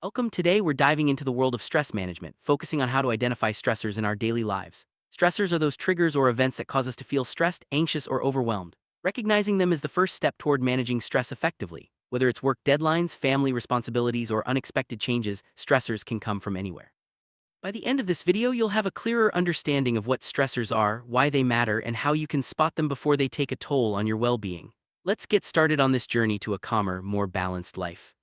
Welcome. Today, we're diving into the world of stress management, focusing on how to identify stressors in our daily lives. Stressors are those triggers or events that cause us to feel stressed, anxious, or overwhelmed. Recognizing them is the first step toward managing stress effectively. Whether it's work deadlines, family responsibilities, or unexpected changes, stressors can come from anywhere. By the end of this video, you'll have a clearer understanding of what stressors are, why they matter, and how you can spot them before they take a toll on your well-being. Let's get started on this journey to a calmer, more balanced life.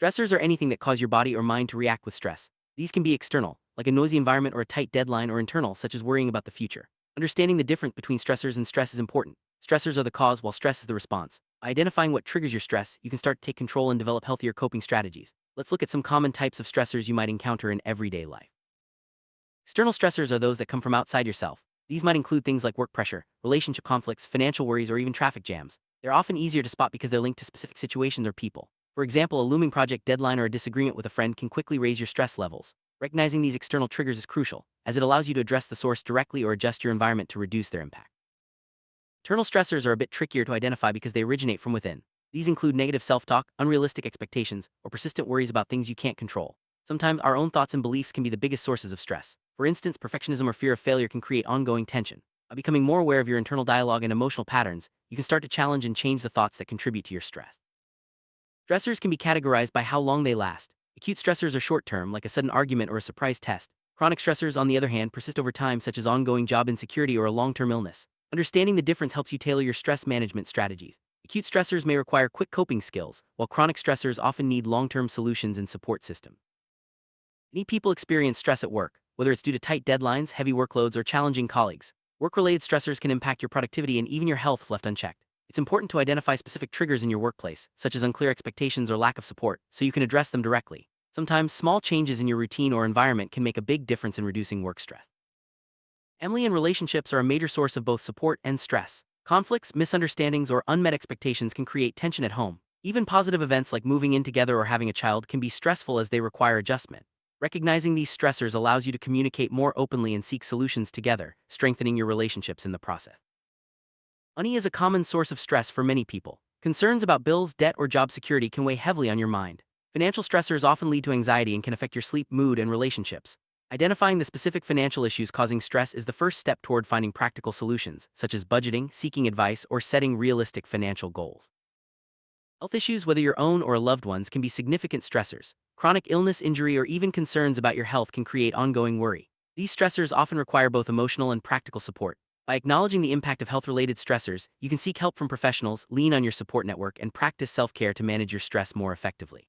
Stressors are anything that cause your body or mind to react with stress. These can be external, like a noisy environment or a tight deadline, or internal, such as worrying about the future. Understanding the difference between stressors and stress is important. Stressors are the cause, while stress is the response. By identifying what triggers your stress, you can start to take control and develop healthier coping strategies. Let's look at some common types of stressors you might encounter in everyday life. External stressors are those that come from outside yourself. These might include things like work pressure, relationship conflicts, financial worries, or even traffic jams. They're often easier to spot because they're linked to specific situations or people. For example, a looming project deadline or a disagreement with a friend can quickly raise your stress levels. Recognizing these external triggers is crucial, as it allows you to address the source directly or adjust your environment to reduce their impact. Internal stressors are a bit trickier to identify because they originate from within. These include negative self-talk, unrealistic expectations, or persistent worries about things you can't control. Sometimes our own thoughts and beliefs can be the biggest sources of stress. For instance, perfectionism or fear of failure can create ongoing tension. By becoming more aware of your internal dialogue and emotional patterns, you can start to challenge and change the thoughts that contribute to your stress. Stressors can be categorized by how long they last. Acute stressors are short-term, like a sudden argument or a surprise test. Chronic stressors, on the other hand, persist over time, such as ongoing job insecurity or a long-term illness. Understanding the difference helps you tailor your stress management strategies. Acute stressors may require quick coping skills, while chronic stressors often need long-term solutions and support systems. Many people experience stress at work, whether it's due to tight deadlines, heavy workloads, or challenging colleagues. Work-related stressors can impact your productivity and even your health if left unchecked. It's important to identify specific triggers in your workplace, such as unclear expectations or lack of support, so you can address them directly. Sometimes, small changes in your routine or environment can make a big difference in reducing work stress. Family and relationships are a major source of both support and stress. Conflicts, misunderstandings, or unmet expectations can create tension at home. Even positive events like moving in together or having a child can be stressful as they require adjustment. Recognizing these stressors allows you to communicate more openly and seek solutions together, strengthening your relationships in the process. Money is a common source of stress for many people. Concerns about bills, debt, or job security can weigh heavily on your mind. Financial stressors often lead to anxiety and can affect your sleep, mood, and relationships. Identifying the specific financial issues causing stress is the first step toward finding practical solutions, such as budgeting, seeking advice, or setting realistic financial goals. Health issues, whether your own or a loved one's, can be significant stressors. Chronic illness, injury, or even concerns about your health can create ongoing worry. These stressors often require both emotional and practical support. By acknowledging the impact of health-related stressors, you can seek help from professionals, lean on your support network, and practice self-care to manage your stress more effectively.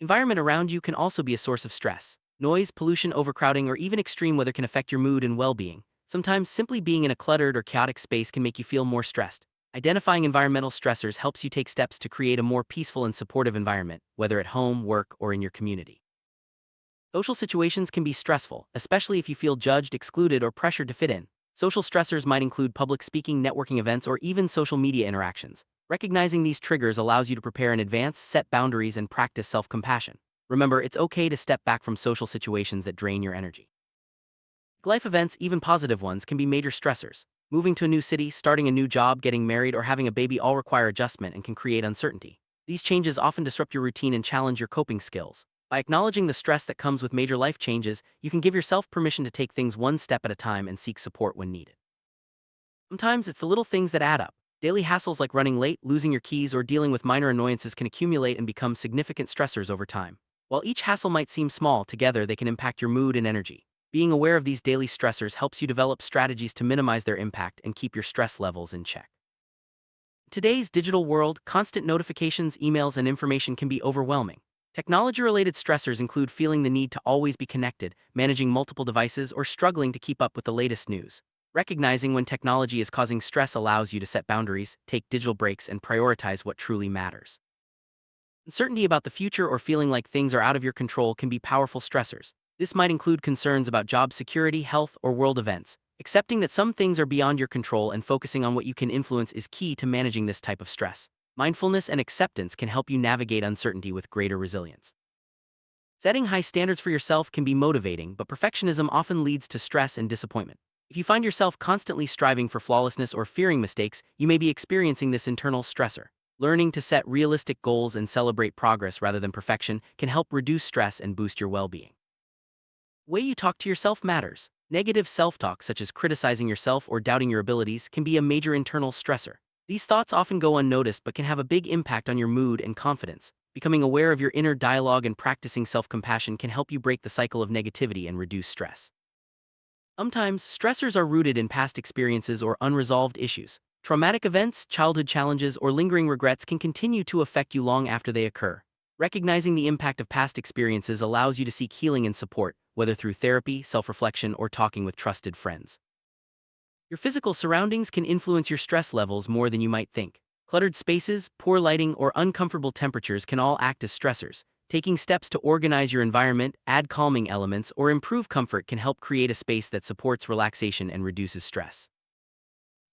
Environment around you can also be a source of stress. Noise, pollution, overcrowding, or even extreme weather can affect your mood and well-being. Sometimes, simply being in a cluttered or chaotic space can make you feel more stressed. Identifying environmental stressors helps you take steps to create a more peaceful and supportive environment, whether at home, work, or in your community. Social situations can be stressful, especially if you feel judged, excluded, or pressured to fit in. Social stressors might include public speaking, networking events, or even social media interactions. Recognizing these triggers allows you to prepare in advance, set boundaries, and practice self-compassion. Remember, it's okay to step back from social situations that drain your energy. Life events, even positive ones, can be major stressors. Moving to a new city, starting a new job, getting married, or having a baby all require adjustment and can create uncertainty. These changes often disrupt your routine and challenge your coping skills. By acknowledging the stress that comes with major life changes, you can give yourself permission to take things one step at a time and seek support when needed. Sometimes it's the little things that add up. Daily hassles like running late, losing your keys, or dealing with minor annoyances can accumulate and become significant stressors over time. While each hassle might seem small, together they can impact your mood and energy. Being aware of these daily stressors helps you develop strategies to minimize their impact and keep your stress levels in check. In today's digital world, constant notifications, emails, and information can be overwhelming. Technology-related stressors include feeling the need to always be connected, managing multiple devices, or struggling to keep up with the latest news. Recognizing when technology is causing stress allows you to set boundaries, take digital breaks, and prioritize what truly matters. Uncertainty about the future or feeling like things are out of your control can be powerful stressors. This might include concerns about job security, health, or world events. Accepting that some things are beyond your control and focusing on what you can influence is key to managing this type of stress. Mindfulness and acceptance can help you navigate uncertainty with greater resilience. Setting high standards for yourself can be motivating, but perfectionism often leads to stress and disappointment. If you find yourself constantly striving for flawlessness or fearing mistakes, you may be experiencing this internal stressor. Learning to set realistic goals and celebrate progress rather than perfection can help reduce stress and boost your well-being. Way you talk to yourself matters. Negative self-talk, such as criticizing yourself or doubting your abilities, can be a major internal stressor. These thoughts often go unnoticed but can have a big impact on your mood and confidence. Becoming aware of your inner dialogue and practicing self-compassion can help you break the cycle of negativity and reduce stress. Sometimes, stressors are rooted in past experiences or unresolved issues. Traumatic events, childhood challenges, or lingering regrets can continue to affect you long after they occur. Recognizing the impact of past experiences allows you to seek healing and support, whether through therapy, self-reflection, or talking with trusted friends. Your physical surroundings can influence your stress levels more than you might think. Cluttered spaces, poor lighting, or uncomfortable temperatures can all act as stressors. Taking steps to organize your environment, add calming elements, or improve comfort can help create a space that supports relaxation and reduces stress.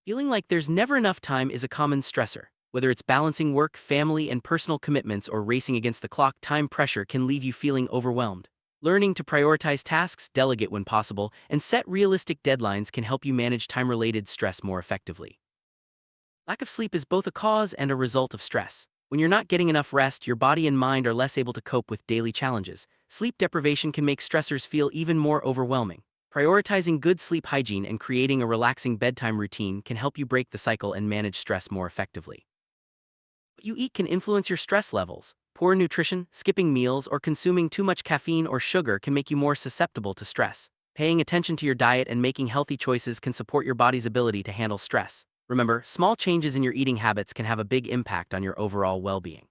Feeling like there's never enough time is a common stressor. Whether it's balancing work, family, and personal commitments or racing against the clock, time pressure can leave you feeling overwhelmed. Learning to prioritize tasks, delegate when possible, and set realistic deadlines can help you manage time-related stress more effectively. Lack of sleep is both a cause and a result of stress. When you're not getting enough rest, your body and mind are less able to cope with daily challenges. Sleep deprivation can make stressors feel even more overwhelming. Prioritizing good sleep hygiene and creating a relaxing bedtime routine can help you break the cycle and manage stress more effectively. What you eat can influence your stress levels. Poor nutrition, skipping meals, or consuming too much caffeine or sugar can make you more susceptible to stress. Paying attention to your diet and making healthy choices can support your body's ability to handle stress. Remember, small changes in your eating habits can have a big impact on your overall well-being.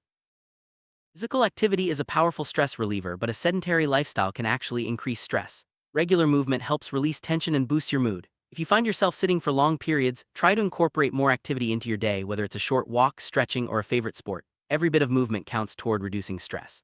Physical activity is a powerful stress reliever, but a sedentary lifestyle can actually increase stress. Regular movement helps release tension and boosts your mood. If you find yourself sitting for long periods, try to incorporate more activity into your day, whether it's a short walk, stretching, or a favorite sport. Every bit of movement counts toward reducing stress.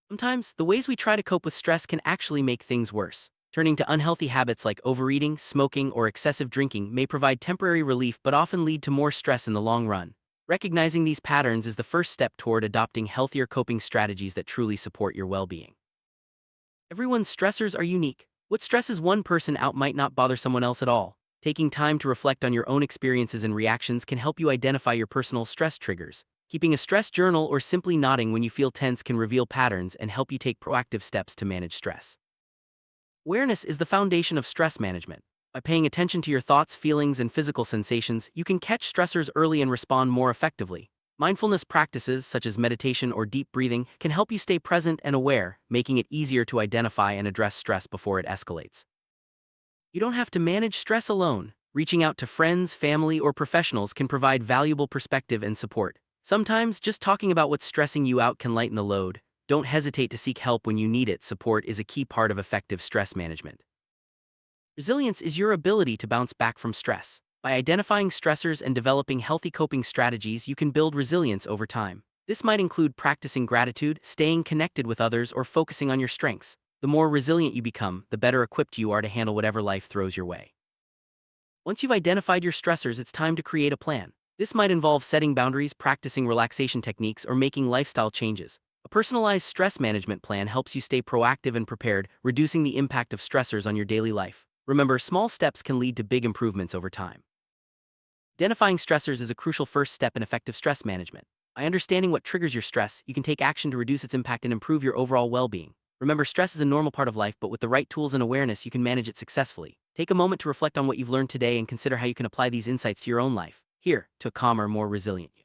Sometimes, the ways we try to cope with stress can actually make things worse. Turning to unhealthy habits like overeating, smoking, or excessive drinking may provide temporary relief but often lead to more stress in the long run. Recognizing these patterns is the first step toward adopting healthier coping strategies that truly support your well-being. Everyone's stressors are unique. What stresses one person out might not bother someone else at all. Taking time to reflect on your own experiences and reactions can help you identify your personal stress triggers. Keeping a stress journal or simply nodding when you feel tense can reveal patterns and help you take proactive steps to manage stress. Awareness is the foundation of stress management. By paying attention to your thoughts, feelings, and physical sensations, you can catch stressors early and respond more effectively. Mindfulness practices, such as meditation or deep breathing, can help you stay present and aware, making it easier to identify and address stress before it escalates. You don't have to manage stress alone. Reaching out to friends, family, or professionals can provide valuable perspective and support. Sometimes, just talking about what's stressing you out can lighten the load. Don't hesitate to seek help when you need it. Support is a key part of effective stress management. Resilience is your ability to bounce back from stress. By identifying stressors and developing healthy coping strategies, you can build resilience over time. This might include practicing gratitude, staying connected with others, or focusing on your strengths. The more resilient you become, the better equipped you are to handle whatever life throws your way. Once you've identified your stressors, it's time to create a plan. This might involve setting boundaries, practicing relaxation techniques, or making lifestyle changes. A personalized stress management plan helps you stay proactive and prepared, reducing the impact of stressors on your daily life. Remember, small steps can lead to big improvements over time. Identifying stressors is a crucial first step in effective stress management. By understanding what triggers your stress, you can take action to reduce its impact and improve your overall well-being. Remember, stress is a normal part of life, but with the right tools and awareness, you can manage it successfully. Take a moment to reflect on what you've learned today and consider how you can apply these insights to your own life. Here, to a calmer, more resilient you.